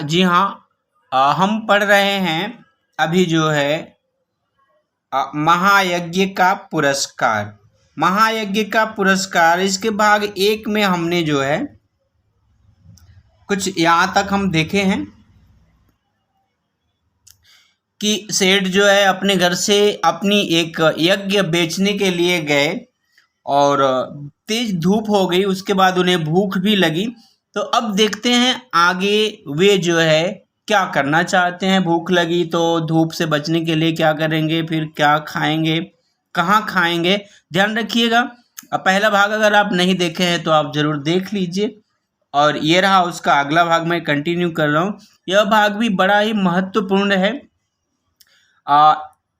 जी हाँ। हम पढ़ रहे हैं अभी जो है महायज्ञ का पुरस्कार। महायज्ञ का पुरस्कार इसके भाग 1 में हमने जो है कुछ यहाँ तक हम देखे हैं कि सेठ जो है अपने घर से अपनी एक यज्ञ बेचने के लिए गए और तेज धूप हो गई। उसके बाद उन्हें भूख भी लगी। तो अब देखते हैं आगे वे जो है क्या करना चाहते हैं। भूख लगी तो धूप से बचने के लिए क्या करेंगे, फिर क्या खाएंगे, कहाँ खाएंगे, ध्यान रखिएगा। अब पहला भाग अगर आप नहीं देखे हैं तो आप ज़रूर देख लीजिए। और ये रहा उसका अगला भाग, मैं कंटिन्यू कर रहा हूँ। यह भाग भी बड़ा ही महत्वपूर्ण है।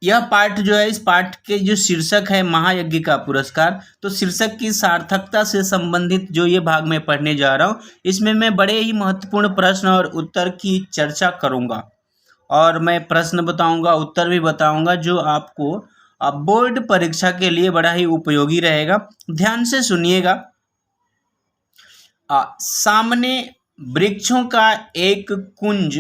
यह पाठ जो है, इस पाठ के जो शीर्षक है महायज्ञ का पुरस्कार, तो शीर्षक की सार्थकता से संबंधित जो ये भाग मैं पढ़ने जा रहा हूँ, इसमें मैं बड़े ही महत्वपूर्ण प्रश्न और उत्तर की चर्चा करूँगा। और मैं प्रश्न बताऊँगा, उत्तर भी बताऊँगा, जो आपको बोर्ड परीक्षा के लिए बड़ा ही उपयोगी रहेगा। ध्यान से सुनिएगा। सामने वृक्षों का एक कुंज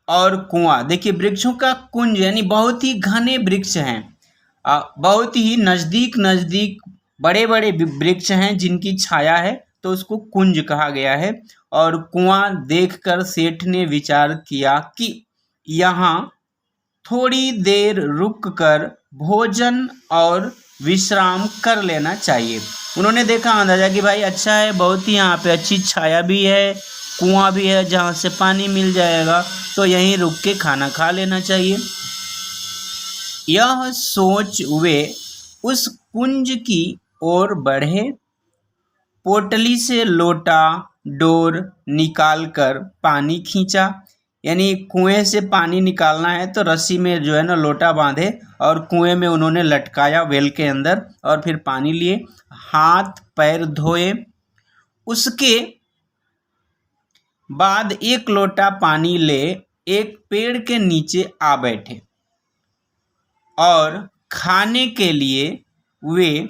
और कुआं। देखिए, वृक्षों का कुंज यानी बहुत ही घने वृक्ष हैं, बहुत ही नज़दीक नज़दीक बड़े बड़े वृक्ष हैं जिनकी छाया है, तो उसको कुंज कहा गया है। और कुआं देखकर सेठ ने विचार किया कि यहाँ थोड़ी देर रुककर भोजन और विश्राम कर लेना चाहिए। उन्होंने देखा, अंदाजा कि भाई अच्छा है, बहुत ही यहाँ पे अच्छी छाया भी है, कुआं भी है जहाँ से पानी मिल जाएगा, तो यहीं रुक के खाना खा लेना चाहिए। यह सोच वे उस कुंज की ओर बढ़े। पोटली से लोटा डोर निकालकर पानी खींचा, यानी कुएं से पानी निकालना है तो रस्सी में जो है ना लोटा बांधे और कुएं में उन्होंने लटकाया वेल के अंदर, और फिर पानी लिए, हाथ पैर धोए। उसके बाद एक लोटा पानी ले एक पेड़ के नीचे आ बैठे और खाने के लिए वे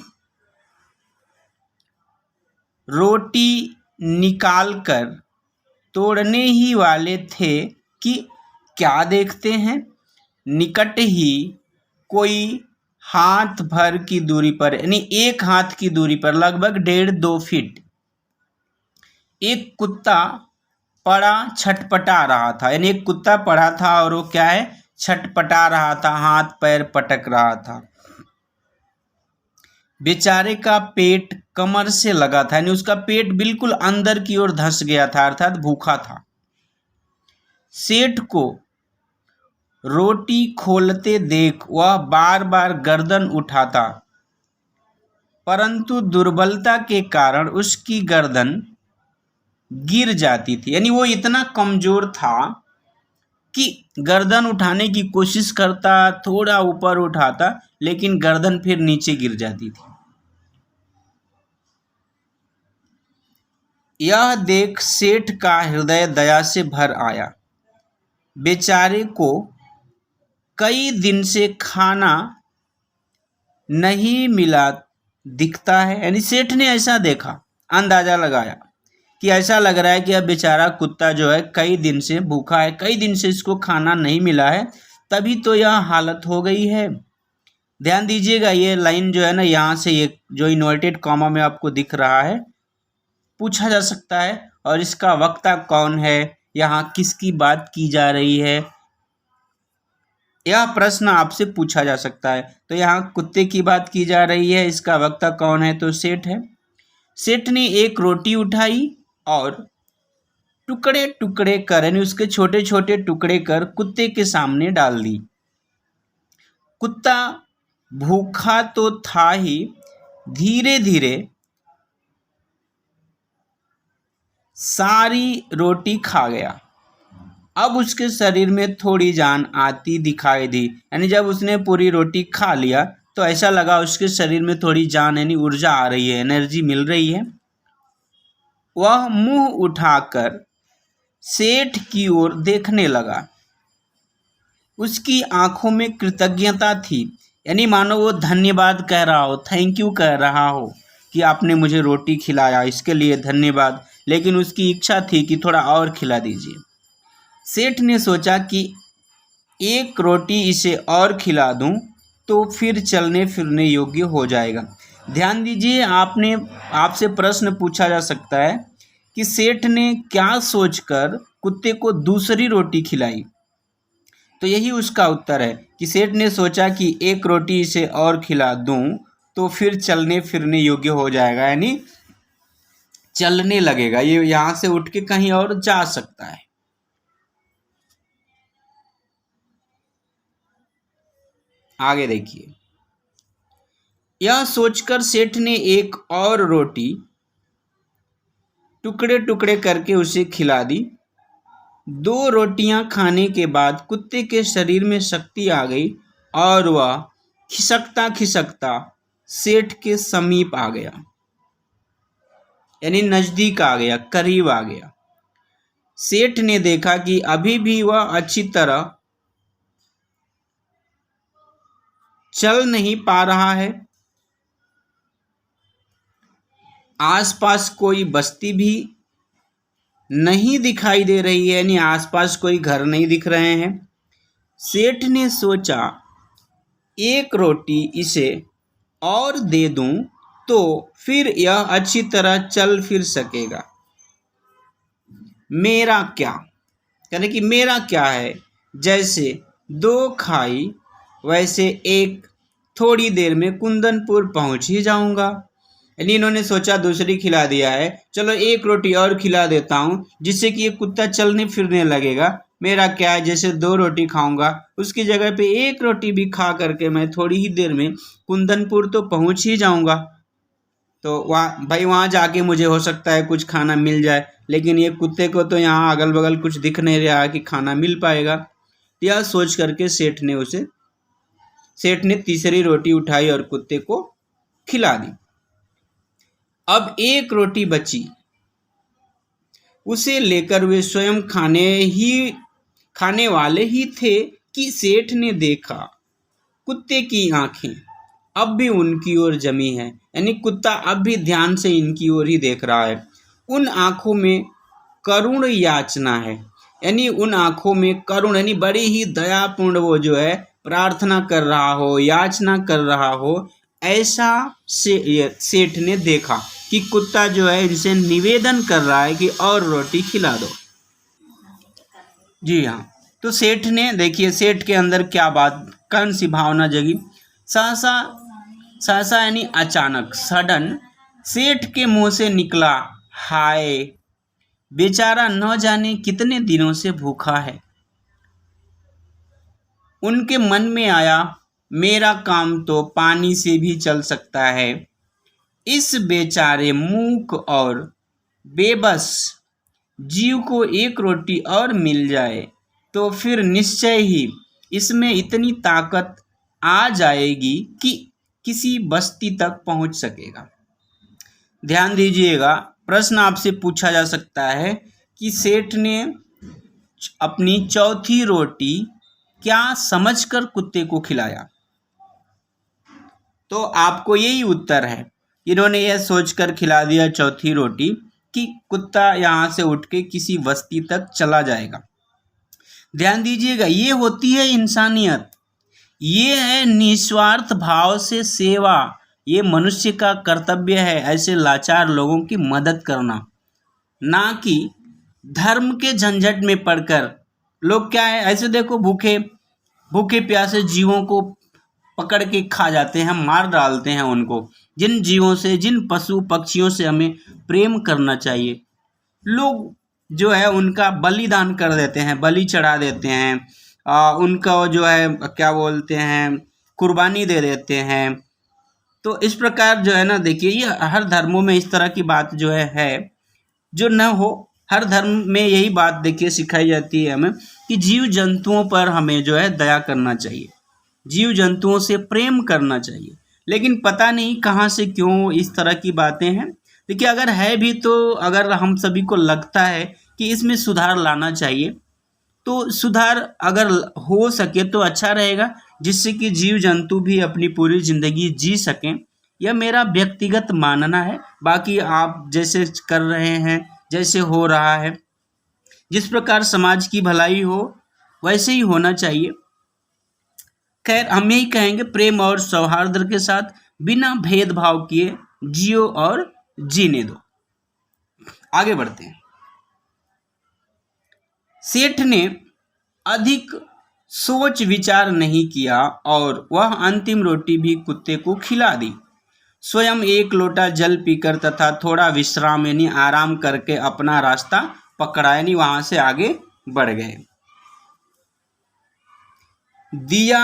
रोटी निकालकर तोड़ने ही वाले थे कि क्या देखते हैं, निकट ही कोई हाथ भर की दूरी पर, यानी 1 हाथ की दूरी पर, लगभग 1.5-2 फीट, एक कुत्ता पड़ा छटपटा रहा था। यानी एक कुत्ता पड़ा था और वो क्या है, छटपटा रहा था, हाथ पैर पटक रहा था। बेचारे का पेट कमर से लगा था, यानी उसका पेट बिल्कुल अंदर की ओर धंस गया था, अर्थात भूखा था। सेठ को रोटी खोलते देख वह बार बार गर्दन उठाता, परंतु दुर्बलता के कारण उसकी गर्दन गिर जाती थी। यानी वो इतना कमजोर था कि गर्दन उठाने की कोशिश करता, थोड़ा ऊपर उठाता, लेकिन गर्दन फिर नीचे गिर जाती थी। यह देख सेठ का हृदय दया से भर आया। बेचारे को कई दिन से खाना नहीं मिला दिखता है। यानी सेठ ने ऐसा देखा, अंदाजा लगाया कि ऐसा लग रहा है कि अब बेचारा कुत्ता जो है कई दिन से भूखा है, कई दिन से इसको खाना नहीं मिला है, तभी तो यह हालत हो गई है। ध्यान दीजिएगा, ये लाइन जो है ना, यहाँ से ये जो इन्वर्टेड कॉमा में आपको दिख रहा है, पूछा जा सकता है। और इसका वक्ता कौन है, यहाँ किसकी बात की जा रही है, यह प्रश्न आपसे पूछा जा सकता है। तो यहाँ कुत्ते की बात की जा रही है, इसका वक्ता कौन है, तो सेठ है। सेठ ने एक रोटी उठाई और टुकड़े टुकड़े कर, यानी उसके छोटे छोटे टुकड़े कर कुत्ते के सामने डाल दी। कुत्ता भूखा तो था ही, धीरे धीरे सारी रोटी खा गया। अब उसके शरीर में थोड़ी जान आती दिखाई दी। यानी जब उसने पूरी रोटी खा लिया तो ऐसा लगा उसके शरीर में थोड़ी जान, यानी ऊर्जा आ रही है, एनर्जी मिल रही है। वह मुंह उठाकर सेठ की ओर देखने लगा। उसकी आंखों में कृतज्ञता थी, यानी मानो वो धन्यवाद कह रहा हो, थैंक यू कह रहा हो कि आपने मुझे रोटी खिलाया, इसके लिए धन्यवाद। लेकिन उसकी इच्छा थी कि थोड़ा और खिला दीजिए। सेठ ने सोचा कि एक रोटी इसे और खिला दूं तो फिर चलने फिरने योग्य हो जाएगा। ध्यान दीजिए, आपसे प्रश्न पूछा जा सकता है कि सेठ ने क्या सोचकर कुत्ते को दूसरी रोटी खिलाई। तो यही उसका उत्तर है कि सेठ ने सोचा कि एक रोटी इसे और खिला दूं तो फिर चलने फिरने योग्य हो जाएगा, यानी चलने लगेगा, ये यहाँ से उठ के कहीं और जा सकता है। आगे देखिए, यह सोचकर सेठ ने एक और रोटी टुकड़े टुकड़े करके उसे खिला दी। 2 रोटियां खाने के बाद कुत्ते के शरीर में शक्ति आ गई और वह खिसकता खिसकता सेठ के समीप आ गया, यानी नजदीक आ गया, करीब आ गया। सेठ ने देखा कि अभी भी वह अच्छी तरह चल नहीं पा रहा है। आसपास कोई बस्ती भी नहीं दिखाई दे रही है, यानी आसपास कोई घर नहीं दिख रहे हैं। सेठ ने सोचा एक रोटी इसे और दे दूं तो फिर यह अच्छी तरह चल फिर सकेगा। मेरा क्या, यानी कि मेरा क्या है, जैसे 2 खाई वैसे एक, थोड़ी देर में कुंदनपुर पहुंच ही जाऊंगा। यानी इन्होंने सोचा दूसरी खिला दिया है, चलो एक रोटी और खिला देता हूँ जिससे कि ये कुत्ता चलने फिरने लगेगा। मेरा क्या है, जैसे 2 रोटी खाऊंगा उसकी जगह पे एक रोटी भी खा करके मैं थोड़ी ही देर में कुंदनपुर तो पहुंच ही जाऊंगा। तो वहाँ जाके मुझे हो सकता है कुछ खाना मिल जाए, लेकिन ये कुत्ते को तो यहाँ अगल बगल कुछ दिख नहीं रहा कि खाना मिल पाएगा। यह सोच करके सेठ ने तीसरी रोटी उठाई और कुत्ते को खिला दी। अब एक रोटी बची, उसे लेकर वे स्वयं खाने वाले ही थे कि सेठ ने देखा कुत्ते की आंखें अब भी उनकी ओर जमी है, यानी कुत्ता अब भी ध्यान से इनकी ओर ही देख रहा है। उन आंखों में करुण याचना है, यानी उन आंखों में करुण यानी बड़ी ही दयापूर्ण वो जो है प्रार्थना कर रहा हो, याचना कर रहा हो, ऐसा सेठ ने देखा कि कुत्ता जो है इनसे निवेदन कर रहा है कि और रोटी खिला दो। जी हाँ, तो सेठ ने, देखिए सेठ के अंदर क्या बात, कौन सी भावना जगी। सहसा यानी अचानक, सडन, सेठ के मुंह से निकला, हाय बेचारा न जाने कितने दिनों से भूखा है। उनके मन में आया, मेरा काम तो पानी से भी चल सकता है। इस बेचारे मूक और बेबस जीव को एक रोटी और मिल जाए तो फिर निश्चय ही इसमें इतनी ताकत आ जाएगी कि किसी बस्ती तक पहुंच सकेगा। ध्यान दीजिएगा, प्रश्न आपसे पूछा जा सकता है कि सेठ ने अपनी चौथी रोटी क्या समझकर कुत्ते को खिलाया। तो आपको यही उत्तर है, इन्होंने यह सोचकर खिला दिया चौथी रोटी कि कुत्ता यहाँ से उठ के किसी बस्ती तक चला जाएगा। ध्यान दीजिएगा, ये होती है इंसानियत, ये है निस्वार्थ भाव से सेवा, ये मनुष्य का कर्तव्य है ऐसे लाचार लोगों की मदद करना, ना कि धर्म के झंझट में पड़कर लोग क्या है, ऐसे देखो भूखे प्यासे जीवों को पकड़ के खा जाते हैं, मार डालते हैं उनको। जिन जीवों से, जिन पशु पक्षियों से हमें प्रेम करना चाहिए, लोग जो है उनका बलिदान कर देते हैं, बलि चढ़ा देते हैं, उनका जो है क्या बोलते हैं, कुर्बानी दे देते हैं। तो इस प्रकार जो है ना, देखिए ये हर धर्मों में इस तरह की बात जो है जो न हो। हर धर्म में यही बात देखिए सिखाई जाती है हमें कि जीव जंतुओं पर हमें जो है दया करना चाहिए, जीव जंतुओं से प्रेम करना चाहिए। लेकिन पता नहीं कहाँ से क्यों इस तरह की बातें हैं। देखिए अगर है भी तो, अगर हम सभी को लगता है कि इसमें सुधार लाना चाहिए, तो सुधार अगर हो सके तो अच्छा रहेगा, जिससे कि जीव जंतु भी अपनी पूरी जिंदगी जी सकें। यह मेरा व्यक्तिगत मानना है, बाकी आप जैसे कर रहे हैं, जैसे हो रहा है, जिस प्रकार समाज की भलाई हो वैसे ही होना चाहिए। खैर, हम यही कहेंगे, प्रेम और सौहार्द के साथ बिना भेदभाव किए जियो और जीने दो। आगे बढ़ते हैं। सेठ ने अधिक सोच विचार नहीं किया और वह अंतिम रोटी भी कुत्ते को खिला दी। स्वयं एक लोटा जल पीकर तथा थोड़ा विश्राम यानी आराम करके अपना रास्ता पकड़ा, यानी वहां से आगे बढ़ गए। दिया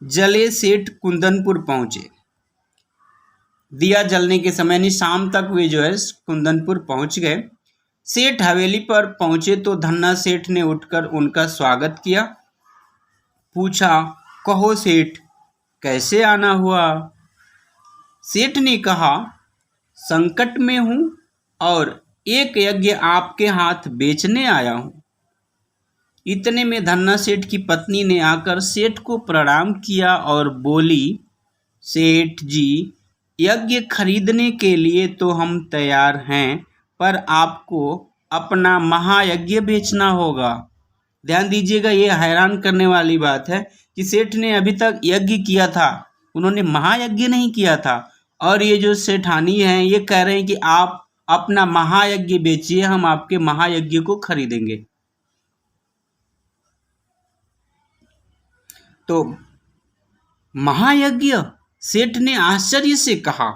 जले सेठ कुंदनपुर पहुंचे। दिया जलने के समय यानी शाम तक वे जो है कुंदनपुर पहुंच गए। सेठ हवेली पर पहुंचे तो धन्ना सेठ ने उठकर उनका स्वागत किया। पूछा, कहो सेठ, कैसे आना हुआ? सेठ ने कहा, संकट में हूं और एक यज्ञ आपके हाथ बेचने आया हूं। इतने में धन्ना सेठ की पत्नी ने आकर सेठ को प्रणाम किया और बोली, सेठ जी, यज्ञ खरीदने के लिए तो हम तैयार हैं, पर आपको अपना महायज्ञ बेचना होगा। ध्यान दीजिएगा, ये हैरान करने वाली बात है कि सेठ ने अभी तक यज्ञ किया था, उन्होंने महायज्ञ नहीं किया था, और ये जो सेठानी हैं ये कह रहे हैं कि आप अपना महायज्ञ बेचिए, हम आपके महायज्ञ को खरीदेंगे। तो महायज्ञ, सेठ ने आश्चर्य से कहा।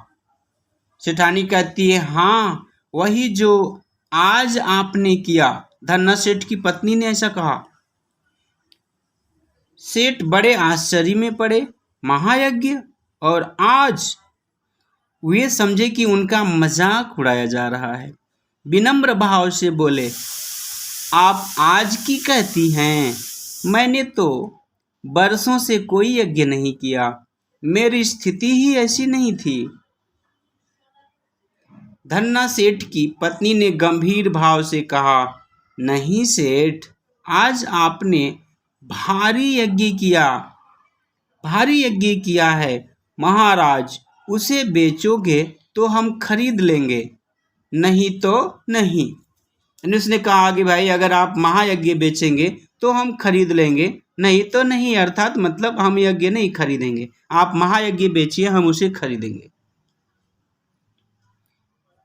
सेठानी कहती है, हाँ, वही जो आज आपने किया। धन्ना सेठ की पत्नी ने ऐसा कहा। सेठ बड़े आश्चर्य में पड़े, महायज्ञ, और आज वे समझे कि उनका मजाक उड़ाया जा रहा है। विनम्र भाव से बोले, आप आज की कहती हैं? मैंने तो बरसों से कोई यज्ञ नहीं किया, मेरी स्थिति ही ऐसी नहीं थी। धन्ना सेठ की पत्नी ने गंभीर भाव से कहा, नहीं सेठ, आज आपने भारी यज्ञ किया है महाराज, उसे बेचोगे तो हम खरीद लेंगे, नहीं तो नहीं। उसने कहा कि भाई अगर आप महायज्ञ बेचेंगे तो हम खरीद लेंगे, नहीं तो नहीं, अर्थात मतलब हम यज्ञ नहीं खरीदेंगे, आप महायज्ञ बेचिए, हम उसे खरीदेंगे।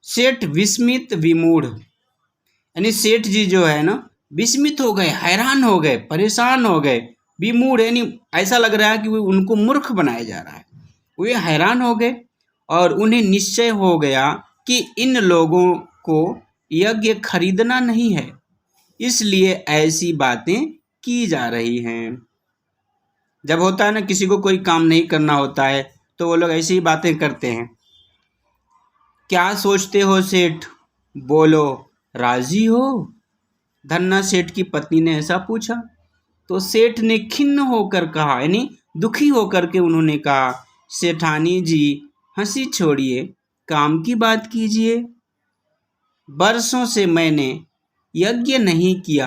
सेठ विस्मित विमूढ़, यानी सेठ जी जो है ना विस्मित हो गए, हैरान हो गए, परेशान हो गए। विमूढ़ यानी ऐसा लग रहा है कि उनको मूर्ख बनाया जा रहा है। वे हैरान हो गए और उन्हें निश्चय हो गया कि इन लोगों को यज्ञ खरीदना नहीं है, इसलिए ऐसी बातें की जा रही हैं। जब होता है ना किसी को कोई काम नहीं करना होता है तो वो लोग ऐसी ही बातें करते हैं। क्या सोचते हो सेठ, बोलो, राजी हो? धन्ना सेठ की पत्नी ने ऐसा पूछा। तो सेठ ने खिन्न होकर कहा, यानी दुखी होकर के उन्होंने कहा, सेठानी जी, हंसी छोड़िए, काम की बात कीजिए। बरसों से मैंने यज्ञ नहीं किया,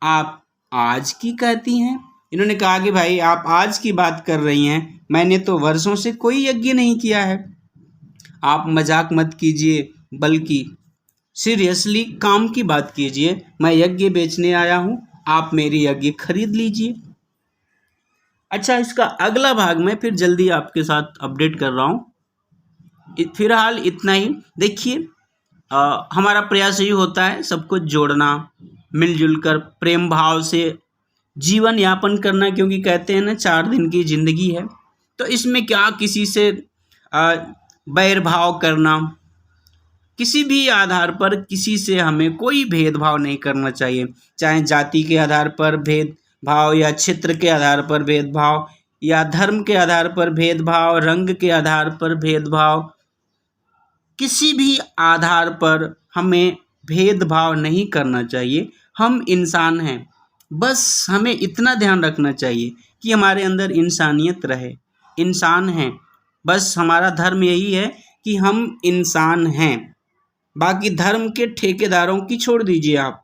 आप आज की कहती हैं? इन्होंने कहा कि भाई आप आज की बात कर रही हैं, मैंने तो वर्षों से कोई यज्ञ नहीं किया है। आप मजाक मत कीजिए, बल्कि सीरियसली काम की बात कीजिए। मैं यज्ञ बेचने आया हूँ, आप मेरी यज्ञ खरीद लीजिए। अच्छा, इसका अगला भाग मैं फिर जल्दी आपके साथ अपडेट कर रहा हूँ। फिलहाल इतना ही। देखिए, हमारा प्रयास यही होता है सबको जोड़ना, मिलजुल कर प्रेम भाव से जीवन यापन करना, क्योंकि कहते हैं ना 4 दिन की जिंदगी है, तो इसमें क्या किसी से बैर भाव करना, किसी भी आधार पर किसी से हमें कोई भेदभाव नहीं करना चाहिए, चाहे जाति के आधार पर भेदभाव या क्षेत्र के आधार पर भेदभाव या धर्म के आधार पर भेदभाव, रंग के आधार पर भेदभाव, किसी भी आधार पर हमें भेदभाव नहीं करना चाहिए। हम इंसान हैं, बस हमें इतना ध्यान रखना चाहिए कि हमारे अंदर इंसानियत रहे। इंसान हैं, बस हमारा धर्म यही है कि हम इंसान हैं। बाकी धर्म के ठेकेदारों की छोड़ दीजिए आप,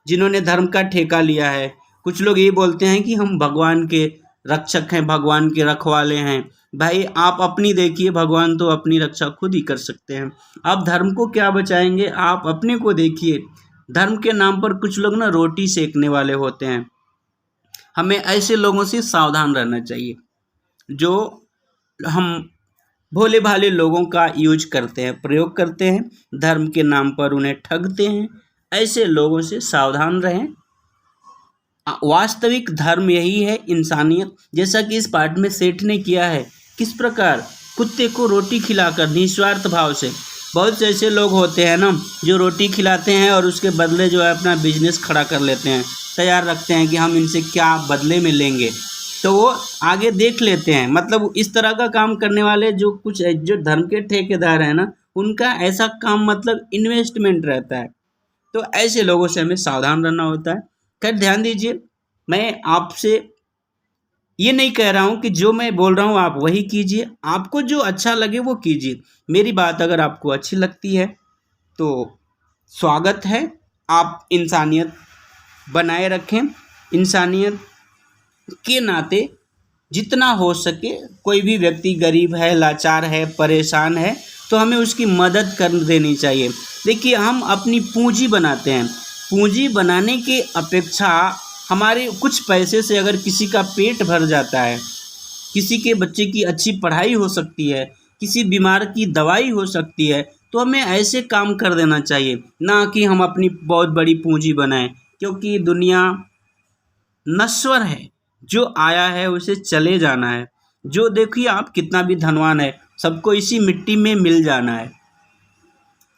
जिन्होंने धर्म का ठेका लिया है। कुछ लोग ये बोलते हैं कि हम भगवान के रक्षक हैं, भगवान के रखवाले हैं। भाई आप अपनी देखिए, भगवान तो अपनी रक्षा खुद ही कर सकते हैं। आप धर्म को क्या बचाएंगे, आप अपने को देखिए। धर्म के नाम पर कुछ लोग ना रोटी सेकने वाले होते हैं। हमें ऐसे लोगों से सावधान रहना चाहिए जो हम भोले भाले लोगों का यूज करते हैं, प्रयोग करते हैं, धर्म के नाम पर उन्हें ठगते हैं। ऐसे लोगों से सावधान रहें। वास्तविक धर्म यही है, इंसानियत, जैसा कि इस पाठ में सेठ ने किया है। किस प्रकार? कुत्ते को रोटी खिलाकर निस्वार्थ भाव से। बहुत से ऐसे लोग होते हैं ना जो रोटी खिलाते हैं और उसके बदले जो है अपना बिजनेस खड़ा कर लेते हैं, तैयार रखते हैं कि हम इनसे क्या बदले में लेंगे, तो वो आगे देख लेते हैं। मतलब इस तरह का काम करने वाले जो धर्म के ठेकेदार हैं ना, उनका ऐसा काम मतलब इन्वेस्टमेंट रहता है। तो ऐसे लोगों से हमें सावधान रहना होता है। खैर ध्यान दीजिए, मैं आपसे ये नहीं कह रहा हूँ कि जो मैं बोल रहा हूँ आप वही कीजिए, आपको जो अच्छा लगे वो कीजिए। मेरी बात अगर आपको अच्छी लगती है तो स्वागत है, आप इंसानियत बनाए रखें। इंसानियत के नाते जितना हो सके, कोई भी व्यक्ति गरीब है, लाचार है, परेशान है, तो हमें उसकी मदद कर देनी चाहिए। देखिए, हम अपनी पूंजी बनाते हैं, पूंजी बनाने के अपेक्षा हमारे कुछ पैसे से अगर किसी का पेट भर जाता है, किसी के बच्चे की अच्छी पढ़ाई हो सकती है, किसी बीमार की दवाई हो सकती है, तो हमें ऐसे काम कर देना चाहिए, ना कि हम अपनी बहुत बड़ी पूंजी बनाएं। क्योंकि दुनिया नश्वर है, जो आया है उसे चले जाना है। जो देखिए आप कितना भी धनवान है, सबको इसी मिट्टी में मिल जाना है।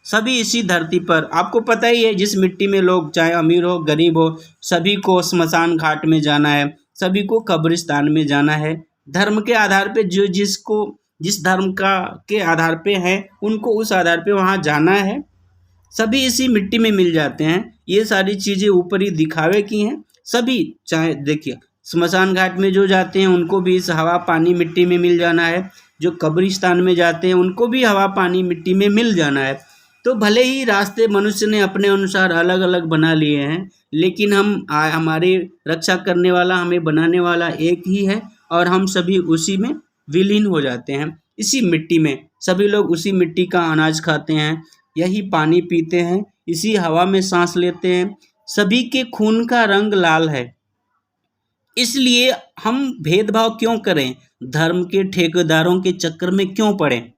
सभी इसी धरती पर, आपको पता ही है, जिस मिट्टी में लोग चाहे अमीर हो गरीब हो, सभी को स्मशान घाट में जाना है, सभी को कब्रिस्तान में जाना है। धर्म के आधार पे जो जिस धर्म का के आधार पे है, उनको उस आधार पे वहाँ जाना है। सभी इसी मिट्टी में मिल जाते हैं। ये सारी चीज़ें ऊपरी दिखावे की हैं। सभी, चाहे देखिए स्मशान घाट में जो जाते हैं उनको भी इस हवा पानी मिट्टी में मिल जाना है, जो कब्रिस्तान में जाते हैं उनको भी हवा पानी मिट्टी में मिल जाना है। तो भले ही रास्ते मनुष्य ने अपने अनुसार अलग अलग बना लिए हैं, लेकिन हमारी रक्षा करने वाला, हमें बनाने वाला एक ही है, और हम सभी उसी में विलीन हो जाते हैं। इसी मिट्टी में सभी लोग उसी मिट्टी का अनाज खाते हैं, यही पानी पीते हैं, इसी हवा में सांस लेते हैं। सभी के खून का रंग लाल है। इसलिए हम भेदभाव क्यों करें? धर्म के ठेकेदारों के चक्कर में क्यों पड़ें?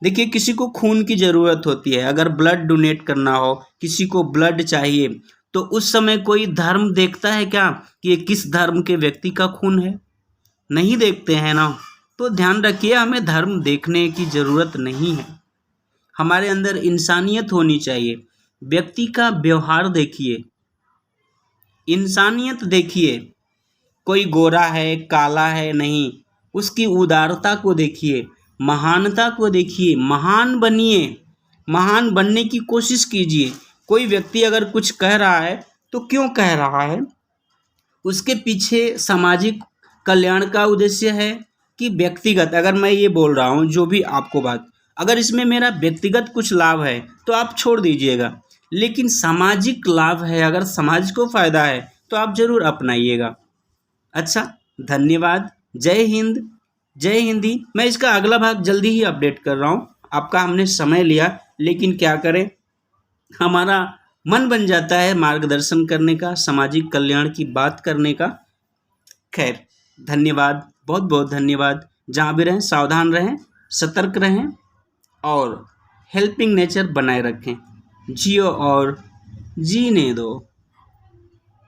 देखिए, किसी को खून की ज़रूरत होती है, अगर ब्लड डोनेट करना हो, किसी को ब्लड चाहिए, तो उस समय कोई धर्म देखता है क्या कि ये किस धर्म के व्यक्ति का खून है? नहीं देखते हैं ना। तो ध्यान रखिए, हमें धर्म देखने की ज़रूरत नहीं है। हमारे अंदर इंसानियत होनी चाहिए। व्यक्ति का व्यवहार देखिए, इंसानियत देखिए। कोई गोरा है, काला है, नहीं, उसकी उदारता को देखिए, महानता को देखिए, महान बनिए, महान बनने की कोशिश कीजिए। कोई व्यक्ति अगर कुछ कह रहा है तो क्यों कह रहा है? उसके पीछे सामाजिक कल्याण का उद्देश्य है कि व्यक्तिगत? अगर मैं ये बोल रहा हूँ जो भी आपको बात, अगर इसमें मेरा व्यक्तिगत कुछ लाभ है तो आप छोड़ दीजिएगा, लेकिन सामाजिक लाभ है, अगर समाज को फ़ायदा है तो आप ज़रूर अपनाइएगा। अच्छा, धन्यवाद। जय हिंद, जय हिंदी। मैं इसका अगला भाग जल्दी ही अपडेट कर रहा हूँ। आपका हमने समय लिया, लेकिन क्या करें, हमारा मन बन जाता है मार्गदर्शन करने का, सामाजिक कल्याण की बात करने का। खैर, धन्यवाद, बहुत बहुत धन्यवाद। जहाँ भी रहें सावधान रहें, सतर्क रहें और हेल्पिंग नेचर बनाए रखें। जियो और जीने दो।